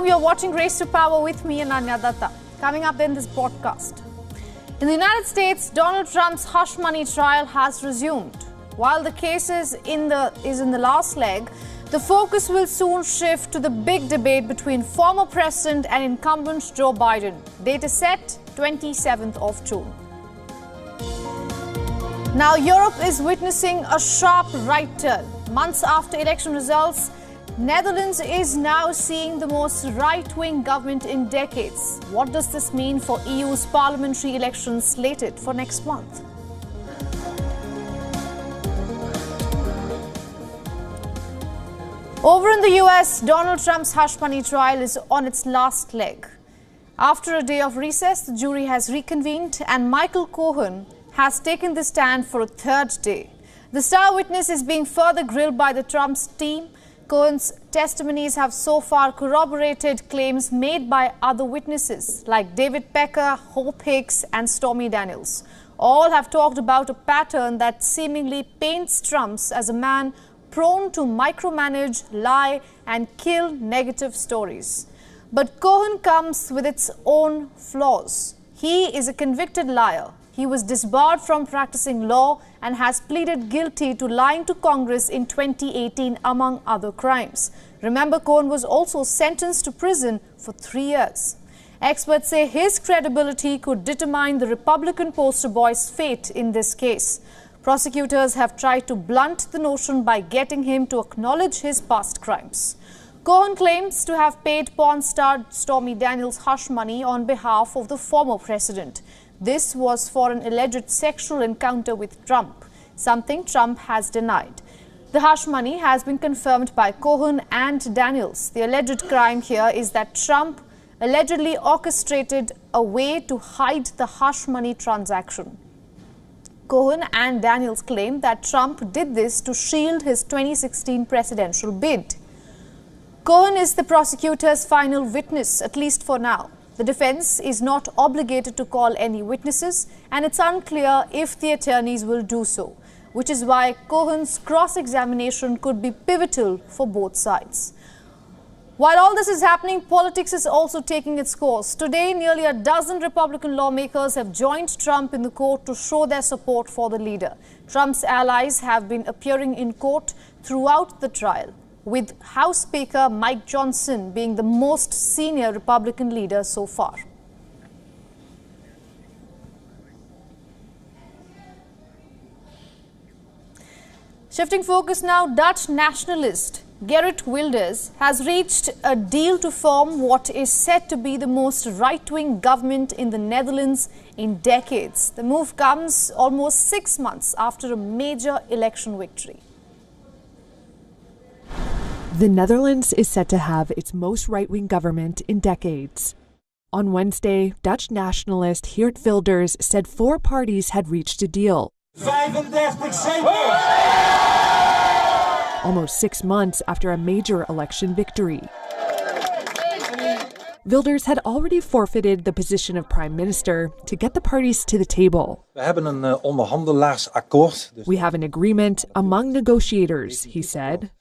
welcome. You're watching Race to Power with me, Ananya Datta. Coming up in this broadcast. In the United States, Donald Trump's hush money trial has resumed. While the case is in the last leg, the focus will soon shift to the big debate between former president and incumbent Joe Biden. Date is set 27th of June. Now, Europe is witnessing a sharp right turn. Months after election results, Netherlands is now seeing the most right-wing government in decades. What does this mean for EU's parliamentary elections slated for next month? Over in the US, Donald Trump's hush money trial is on its last leg. After a day of recess, the jury has reconvened and Michael Cohen has taken the stand for a third day. The star witness is being further grilled by the Trump's team. Cohen's testimonies have so far corroborated claims made by other witnesses like David Pecker, Hope Hicks and Stormy Daniels. All have talked about a pattern that seemingly paints Trump as a man prone to micromanage, lie and kill negative stories. But Cohen comes with its own flaws. He is a convicted liar. He was disbarred from practicing law and has pleaded guilty to lying to Congress in 2018, among other crimes. Remember, Cohen was also sentenced to prison for 3 years. Experts say his credibility could determine the Republican poster boy's fate in this case. Prosecutors have tried to blunt the notion by getting him to acknowledge his past crimes. Cohen claims to have paid porn star Stormy Daniels hush money on behalf of the former president. This was for an alleged sexual encounter with Trump, something Trump has denied. The hush money has been confirmed by Cohen and Daniels. The alleged crime here is that Trump allegedly orchestrated a way to hide the hush money transaction. Cohen and Daniels claim that Trump did this to shield his 2016 presidential bid. Cohen is the prosecutor's final witness, at least for now. The defense is not obligated to call any witnesses, and it's unclear if the attorneys will do so, which is why Cohen's cross-examination could be pivotal for both sides. While all this is happening, politics is also taking its course. Today, nearly a dozen Republican lawmakers have joined Trump in the court to show their support for the leader. Trump's allies have been appearing in court throughout the trial, with House Speaker Mike Johnson being the most senior Republican leader so far. Shifting focus now, Dutch nationalist Geert Wilders has reached a deal to form what is said to be the most right-wing government in the Netherlands in decades. The move comes almost 6 months after a major election victory. The Netherlands is set to have its most right-wing government in decades. On Wednesday, Dutch nationalist Geert Wilders said 4 parties had reached a deal. 35%! Almost 6 months after a major election victory. Wilders had already forfeited the position of prime minister to get the parties to the table. We have an onderhandelaarsakkoord. We have an agreement among negotiators, he said.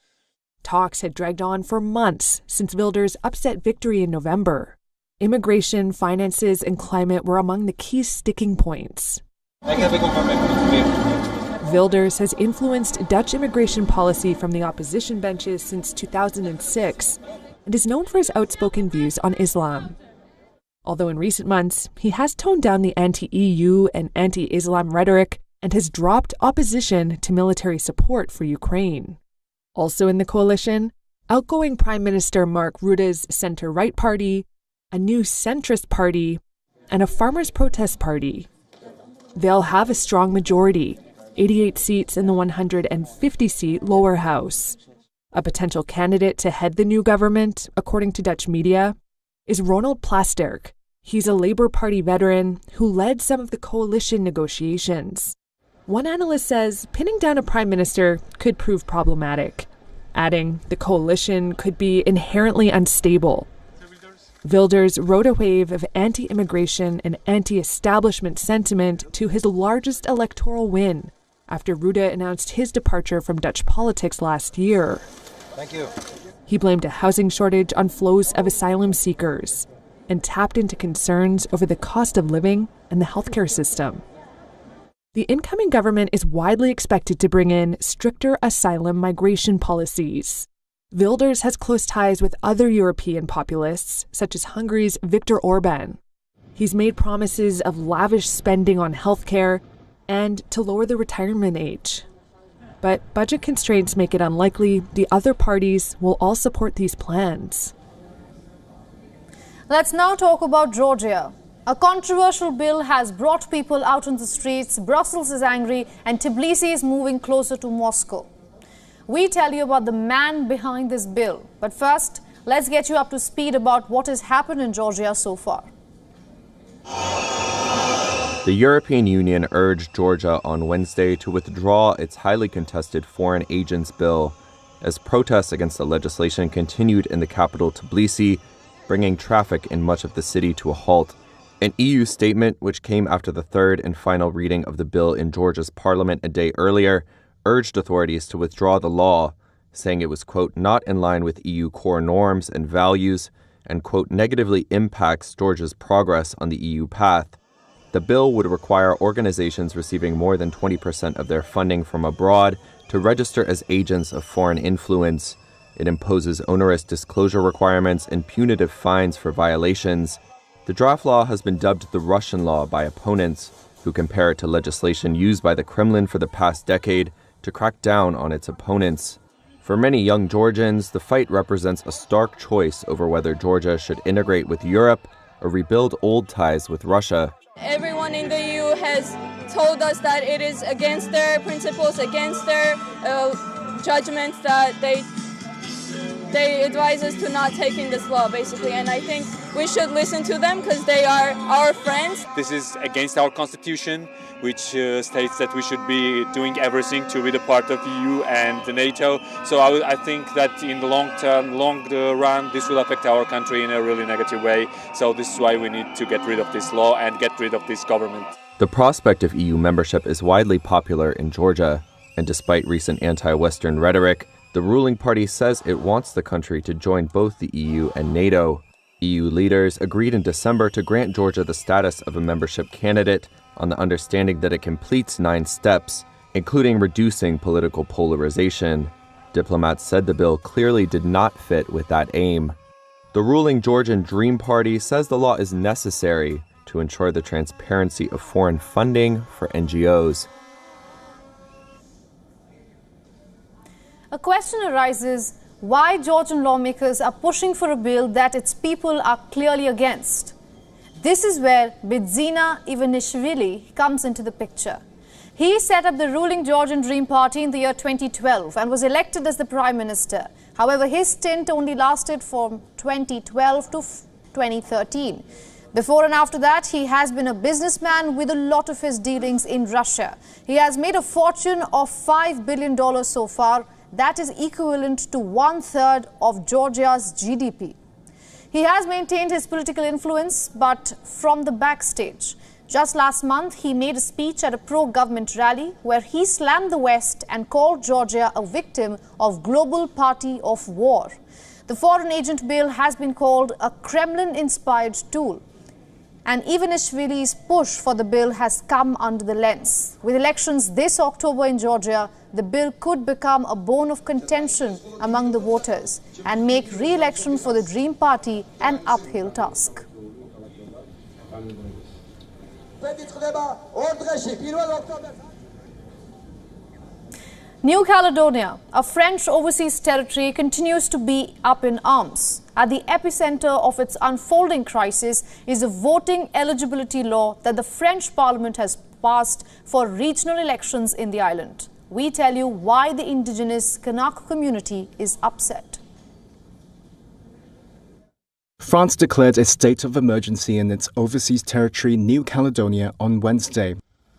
Talks had dragged on for months since Wilders' upset victory in November. Immigration, finances, and climate were among the key sticking points. Wilders has influenced Dutch immigration policy from the opposition benches since 2006 and is known for his outspoken views on Islam. Although in recent months, he has toned down the anti-EU and anti-Islam rhetoric and has dropped opposition to military support for Ukraine. Also in the coalition, outgoing Prime Minister Mark Rutte's centre-right party, a new centrist party, and a farmers' protest party. They'll have a strong majority, 88 seats in the 150-seat lower house. A potential candidate to head the new government, according to Dutch media, is Ronald Plasterk. He's a Labour Party veteran who led some of the coalition negotiations. One analyst says pinning down a prime minister could prove problematic, adding the coalition could be inherently unstable. Wilders rode a wave of anti-immigration and anti-establishment sentiment to his largest electoral win after Rutte announced his departure from Dutch politics last year. Thank you. He blamed a housing shortage on flows of asylum seekers and tapped into concerns over the cost of living and the healthcare system. The incoming government is widely expected to bring in stricter asylum migration policies. Wilders has close ties with other European populists, such as Hungary's Viktor Orban. He's made promises of lavish spending on healthcare and to lower the retirement age. But budget constraints make it unlikely the other parties will all support these plans. Let's now talk about Georgia. A controversial bill has brought people out on the streets. Brussels is angry and Tbilisi is moving closer to Moscow. We tell you about the man behind this bill. But first, let's get you up to speed about what has happened in Georgia so far. The European Union urged Georgia on Wednesday to withdraw its highly contested foreign agents bill as protests against the legislation continued in the capital Tbilisi, bringing traffic in much of the city to a halt. An EU statement, which came after the third and final reading of the bill in Georgia's parliament a day earlier, urged authorities to withdraw the law, saying it was, quote, not in line with EU core norms and values and, quote, negatively impacts Georgia's progress on the EU path. The bill would require organizations receiving more than 20% of their funding from abroad to register as agents of foreign influence. It imposes onerous disclosure requirements and punitive fines for violations. The draft law has been dubbed the Russian law by opponents, who compare it to legislation used by the Kremlin for the past decade to crack down on its opponents. For many young Georgians, the fight represents a stark choice over whether Georgia should integrate with Europe or rebuild old ties with Russia. Everyone in the EU has told us that it is against their principles, against their judgments, that they advise us to not take in this law, basically. And I think we should listen to them because they are our friends. This is against our constitution, which states that we should be doing everything to be the part of the EU and the NATO. So I think that in the long run, this will affect our country in a really negative way. So this is why we need to get rid of this law and get rid of this government. The prospect of EU membership is widely popular in Georgia, and despite recent anti-Western rhetoric, the ruling party says it wants the country to join both the EU and NATO. EU leaders agreed in December to grant Georgia the status of a membership candidate on the understanding that it completes 9 steps, including reducing political polarization. Diplomats said the bill clearly did not fit with that aim. The ruling Georgian Dream Party says the law is necessary to ensure the transparency of foreign funding for NGOs. A question arises why Georgian lawmakers are pushing for a bill that its people are clearly against. This is where Bidzina Ivanishvili comes into the picture. He set up the ruling Georgian Dream Party in the year 2012 and was elected as the Prime Minister. However, his stint only lasted from 2012 to 2013. Before and after that, he has been a businessman with a lot of his dealings in Russia. He has made a fortune of $5 billion so far. That is equivalent to 1/3 of Georgia's GDP. He has maintained his political influence, but from the backstage. Just last month, he made a speech at a pro-government rally where he slammed the West and called Georgia a victim of global party of war. The foreign agent bill has been called a Kremlin-inspired tool. And Ivanishvili's push for the bill has come under the lens. With elections this October in Georgia, the bill could become a bone of contention among the voters and make re-election for the Dream Party an uphill task. New Caledonia, a French overseas territory, continues to be up in arms. At the epicenter of its unfolding crisis is a voting eligibility law that the French Parliament has passed for regional elections in the island. We tell you why the indigenous Kanak community is upset. France declared a state of emergency in its overseas territory, New Caledonia, on Wednesday.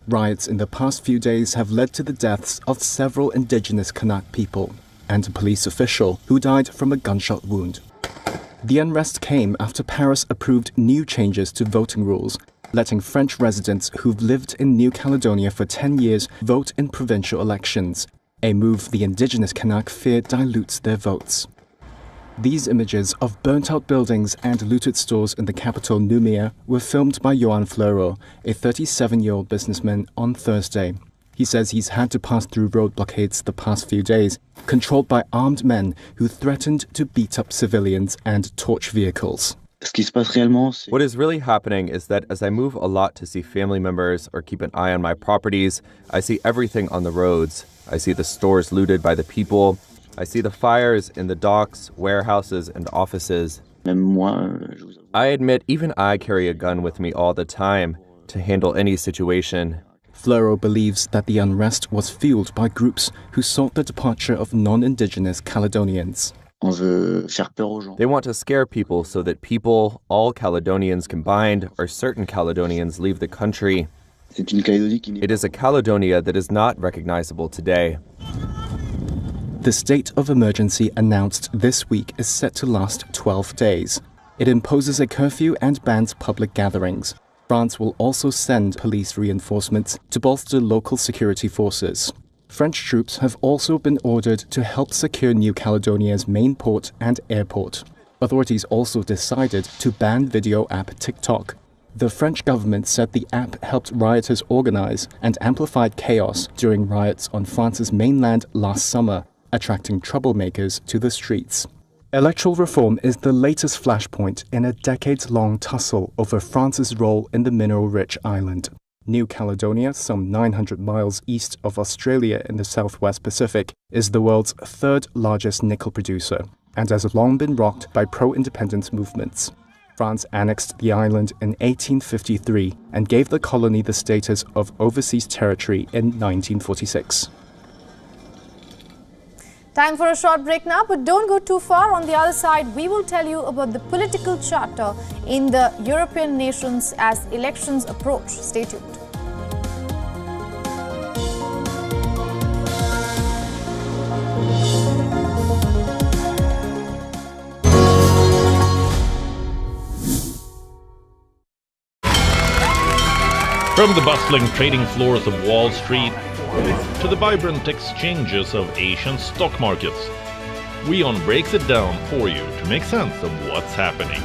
Riots in the past few days have led to the deaths of several indigenous Kanak people and a police official who died from a gunshot wound. The unrest came after Paris approved new changes to voting rules, letting French residents who've lived in New Caledonia for 10 years vote in provincial elections, a move the indigenous Kanak fear dilutes their votes. These images of burnt-out buildings and looted stores in the capital Nouméa were filmed by Johan Fleuro, a 37-year-old businessman, on Thursday. He says he's had to pass through road blockades the past few days, controlled by armed men who threatened to beat up civilians and torch vehicles. What is really happening is that as I move a lot to see family members or keep an eye on my properties, I see everything on the roads. I see the stores looted by the people. I see the fires in the docks, warehouses, and offices. I admit even I carry a gun with me all the time to handle any situation. Fleuro believes that the unrest was fueled by groups who sought the departure of non-indigenous Caledonians. They want to scare people so that people, all Caledonians combined, or certain Caledonians, leave the country. It is a Caledonia that is not recognizable today. The state of emergency announced this week is set to last 12 days. It imposes a curfew and bans public gatherings. France will also send police reinforcements to bolster local security forces. French troops have also been ordered to help secure New Caledonia's main port and airport. Authorities also decided to ban video app TikTok. The French government said the app helped rioters organize and amplified chaos during riots on France's mainland last summer, attracting troublemakers to the streets. Electoral reform is the latest flashpoint in a decades-long tussle over France's role in the mineral-rich island. New Caledonia, some 900 miles east of Australia in the southwest Pacific, is the world's third largest nickel producer and has long been rocked by pro-independence movements. France annexed the island in 1853 and gave the colony the status of overseas territory in 1946. Time for a short break now, but don't go too far. On the other side, we will tell you about the political charter in the European nations as elections approach. Stay tuned. From the bustling trading floors of Wall Street to the vibrant exchanges of Asian stock markets, WION breaks it down for you to make sense of what's happening,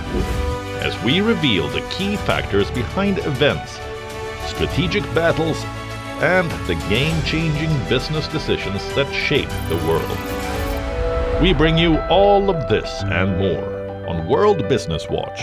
as we reveal the key factors behind events, strategic battles, and the game-changing business decisions that shape the world. We bring you all of this and more on World Business Watch.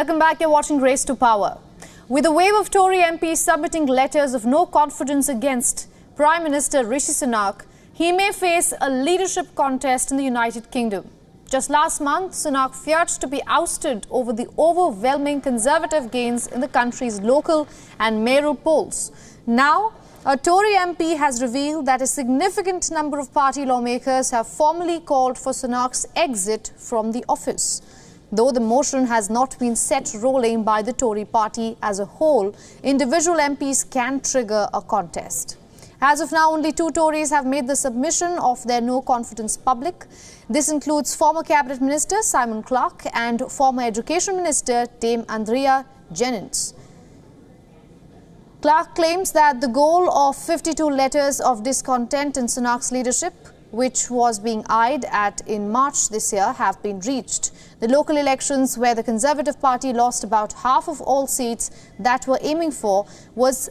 Welcome back. You're watching Race to Power. With a wave of Tory MPs submitting letters of no confidence against Prime Minister Rishi Sunak, he may face a leadership contest in the United Kingdom. Just last month, Sunak feared to be ousted over the overwhelming Conservative gains in the country's local and mayoral polls. Now, a Tory MP has revealed that a significant number of party lawmakers have formally called for Sunak's exit from the office. Though the motion has not been set rolling by the Tory party as a whole, individual MPs can trigger a contest. As of now, only 2 Tories have made the submission of their no-confidence public. This includes former Cabinet Minister Simon Clarke and former Education Minister Dame Andhra Jennings. Clarke claims that the goal of 52 letters of discontent in Sunak's leadership, which was being eyed at in March this year, have been reached. The local elections, where the Conservative Party lost about half of all seats that were aiming for, has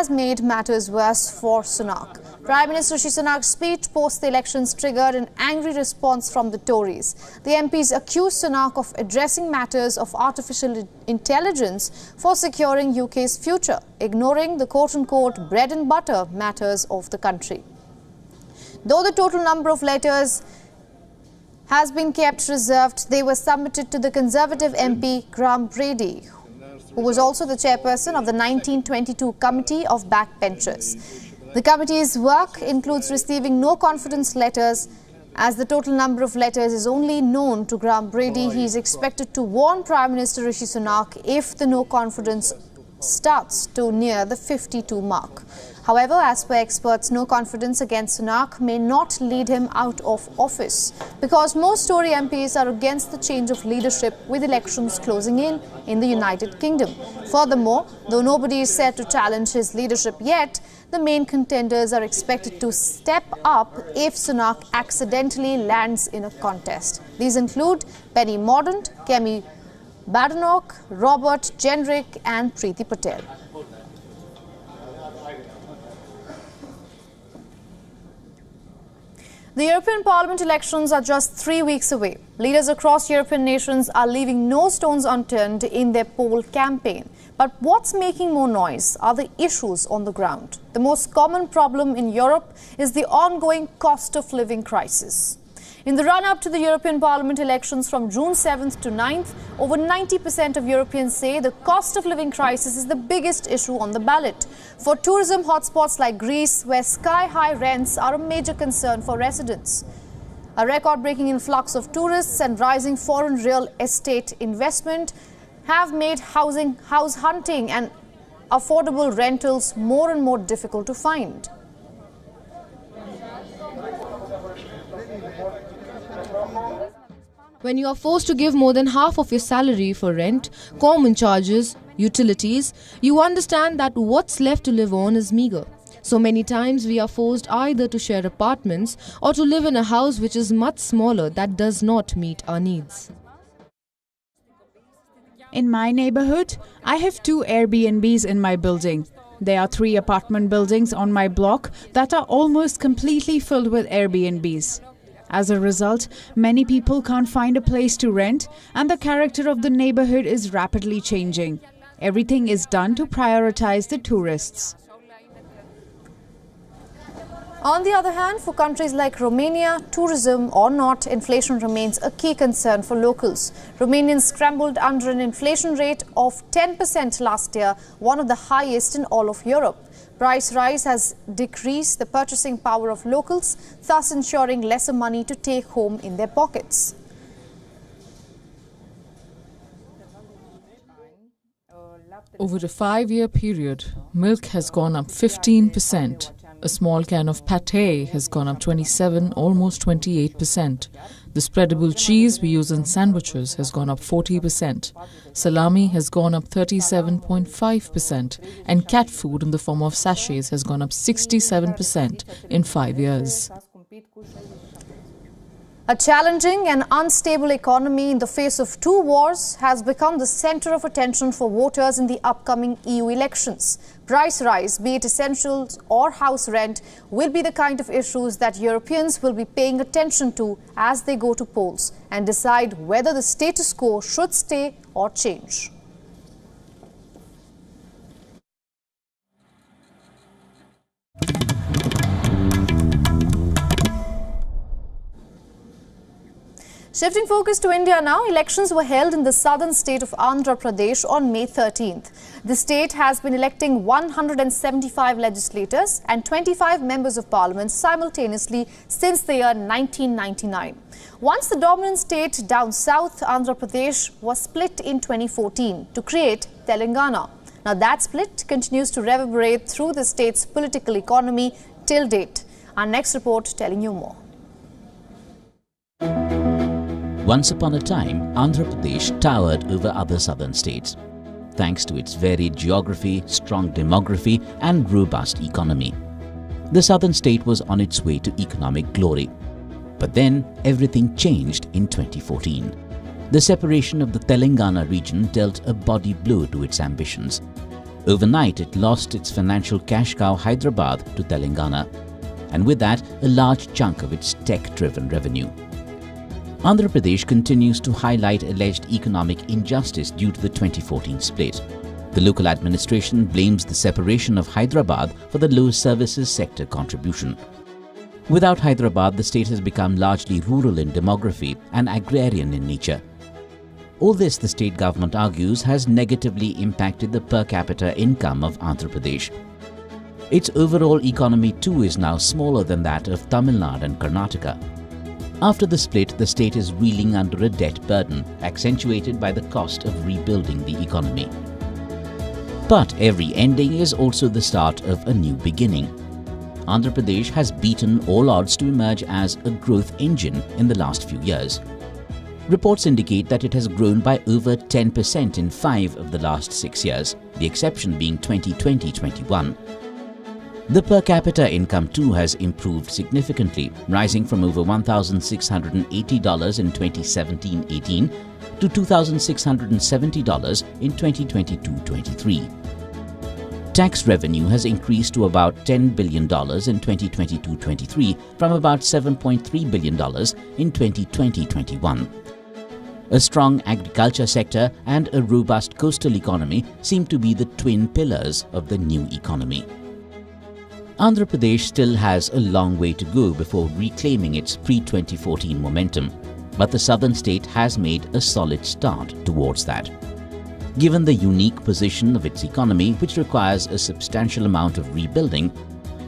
made matters worse for Sunak. Prime Minister Rishi Sunak's speech post the elections triggered an angry response from the Tories. The MPs accused Sunak of addressing matters of artificial intelligence for securing UK's future, ignoring the quote-unquote bread and butter matters of the country. Though the total number of letters has been kept reserved, they were submitted to the Conservative MP Graham Brady, who was also the chairperson of the 1922 Committee of Backbenchers. The committee's work includes receiving no-confidence letters. As the total number of letters is only known to Graham Brady, he is expected to warn Prime Minister Rishi Sunak if the no-confidence starts to near the 52 mark. However, as per experts, no confidence against Sunak may not lead him out of office because most Tory MPs are against the change of leadership with elections closing in the United Kingdom. Furthermore, though nobody is said to challenge his leadership yet, the main contenders are expected to step up if Sunak accidentally lands in a contest. These include Penny Mordaunt, Kemi Badenoch, Robert Jenrick and Preeti Patel. The European Parliament elections are just 3 weeks away. Leaders across European nations are leaving no stones unturned in their poll campaign. But what's making more noise are the issues on the ground. The most common problem in Europe is the ongoing cost of living crisis. In the run-up to the European Parliament elections from June 7th to 9th, over 90% of Europeans say the cost of living crisis is the biggest issue on the ballot. For tourism hotspots like Greece, where sky-high rents are a major concern for residents. A record-breaking influx of tourists and rising foreign real estate investment have made house hunting and affordable rentals more and more difficult to find. When you are forced to give more than half of your salary for rent, common charges, utilities, you understand that what's left to live on is meager. So many times we are forced either to share apartments or to live in a house which is much smaller that does not meet our needs. In my neighborhood, I have 2 Airbnbs in my building. There are 3 apartment buildings on my block that are almost completely filled with Airbnbs. As a result, many people can't find a place to rent, and the character of the neighborhood is rapidly changing. Everything is done to prioritize the tourists. On the other hand, for countries like Romania, tourism or not, inflation remains a key concern for locals. Romanians scrambled under an inflation rate of 10% last year, one of the highest in all of Europe. Price rise has decreased the purchasing power of locals, thus ensuring lesser money to take home in their pockets. Over a 5-year period, milk has gone up 15%. A small can of pâté has gone up 27, almost 28%. The spreadable cheese we use in sandwiches has gone up 40%. Salami has gone up 37.5%. And cat food in the form of sachets has gone up 67% in 5 years. A challenging and unstable economy in the face of two wars has become the center of attention for voters in the upcoming EU elections. Price rise, be it essentials or house rent, will be the kind of issues that Europeans will be paying attention to as they go to polls and decide whether the status quo should stay or change. Shifting focus to India now, elections were held in the southern state of Andhra Pradesh on May 13th. The state has been electing 175 legislators and 25 members of parliament simultaneously since the year 1999. Once the dominant state down south, Andhra Pradesh was split in 2014 to create Telangana. Now that split continues to reverberate through the state's political economy till date. Our next report telling you more. Once upon a time, Andhra Pradesh towered over other southern states, thanks to its varied geography, strong demography and robust economy. The southern state was on its way to economic glory. But then, everything changed in 2014. The separation of the Telangana region dealt a body blow to its ambitions. Overnight, it lost its financial cash cow Hyderabad to Telangana, and with that, a large chunk of its tech-driven revenue. Andhra Pradesh continues to highlight alleged economic injustice due to the 2014 split. The local administration blames the separation of Hyderabad for the low services sector contribution. Without Hyderabad, the state has become largely rural in demography and agrarian in nature. All this, the state government argues, has negatively impacted the per capita income of Andhra Pradesh. Its overall economy too is now smaller than that of Tamil Nadu and Karnataka. After the split, the state is reeling under a debt burden, accentuated by the cost of rebuilding the economy. But every ending is also the start of a new beginning. Andhra Pradesh has beaten all odds to emerge as a growth engine in the last few years. Reports indicate that it has grown by over 10% in 5 of the last 6 years, the exception being 2020-21. The per capita income too has improved significantly, rising from over $1,680 in 2017-18 to $2,670 in 2022-23. Tax revenue has increased to about $10 billion in 2022-23 from about $7.3 billion in 2020-21. A strong agriculture sector and a robust coastal economy seem to be the twin pillars of the new economy. Andhra Pradesh still has a long way to go before reclaiming its pre-2014 momentum, but the southern state has made a solid start towards that. Given the unique position of its economy, which requires a substantial amount of rebuilding,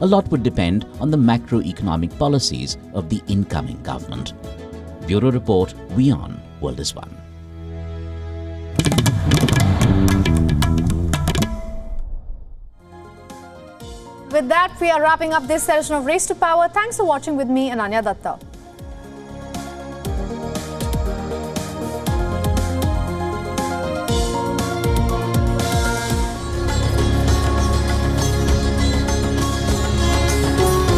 a lot would depend on the macroeconomic policies of the incoming government. Bureau Report, WION World is One. With that, we are wrapping up this session of Race to Power. Thanks for watching with me, Ananya Datta.